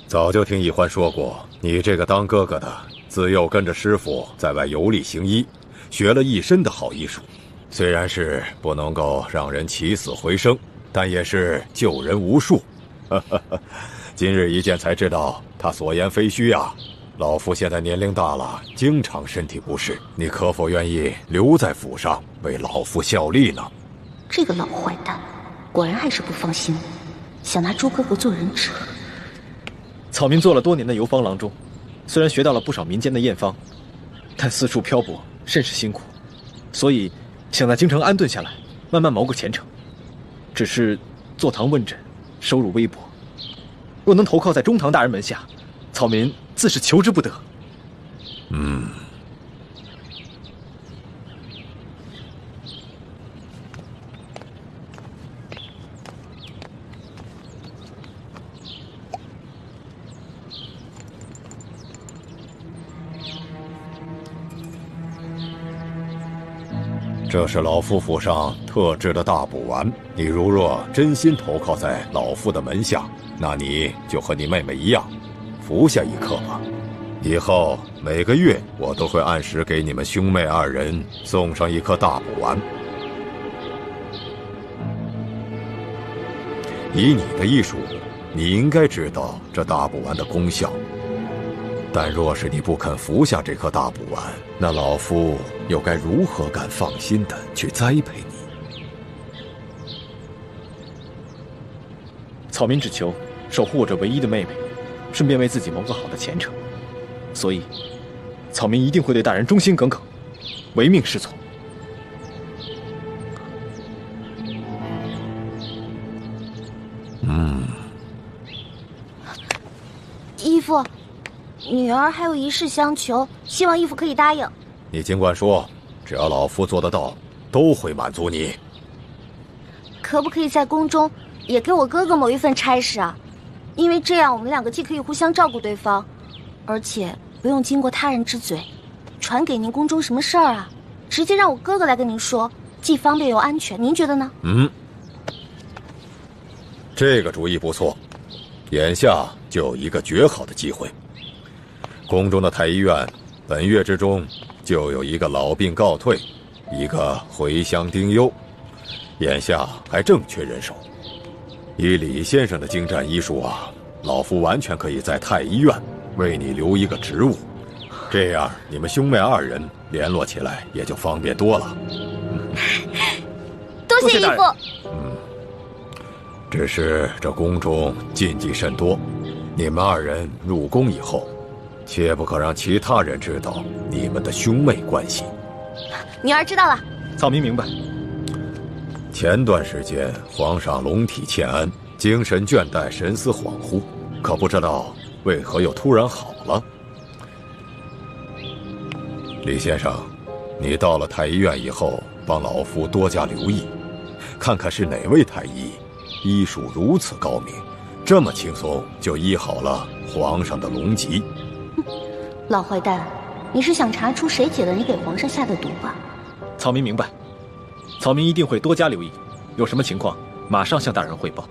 早就听易欢说过，你这个当哥哥的，自幼跟着师傅在外游历行医，学了一身的好医术。虽然是不能够让人起死回生，但也是救人无数。今日一见才知道，他所言非虚啊。老夫现在年龄大了，经常身体不适，你可否愿意留在府上为老夫效力呢？这个老坏蛋，果然还是不放心，想拿朱哥哥做人质。草民做了多年的游方郎中，虽然学到了不少民间的验方，但四处漂泊甚是辛苦，所以想在京城安顿下来，慢慢谋个前程。只是坐堂问诊，收入微薄，若能投靠在中堂大人门下，草民自是求之不得。这是老夫府上特制的大补丸，你如若真心投靠在老夫的门下，那你就和你妹妹一样，服下一颗吧。以后每个月我都会按时给你们兄妹二人送上一颗大补丸。以你的医术，你应该知道这大补丸的功效。但若是你不肯服下这颗大补丸，那老夫又该如何敢放心的去栽培你？草民只求守护我这唯一的妹妹，顺便为自己谋个好的前程，所以草民一定会对大人忠心耿耿，唯命是从。义父，女儿还有一事相求，希望义父可以答应。你尽管说，只要老夫做得到，都会满足你。可不可以在宫中也给我哥哥某一份差事啊？因为这样我们两个既可以互相照顾对方，而且不用经过他人之嘴传给您宫中什么事儿啊，直接让我哥哥来跟您说，既方便又安全。您觉得呢？这个主意不错。眼下就有一个绝好的机会，宫中的太医院本月之中就有一个老病告退，一个回乡丁忧，眼下还正缺人手。以李先生的精湛医术啊，老夫完全可以在太医院为你留一个职务，这样你们兄妹二人联络起来也就方便多了。多谢义父。只是这宫中禁忌甚多，你们二人入宫以后，切不可让其他人知道你们的兄妹关系。女儿知道了。草民明白。前段时间皇上龙体欠安，精神倦怠，神思恍惚，可不知道为何又突然好了。李先生，你到了太医院以后，帮老夫多加留意，看看是哪位太医医术如此高明，这么轻松就医好了皇上的龙疾。老坏蛋，你是想查出谁解了你给皇上下的毒吧？草民明白，草民一定会多加留意，有什么情况马上向大人汇报。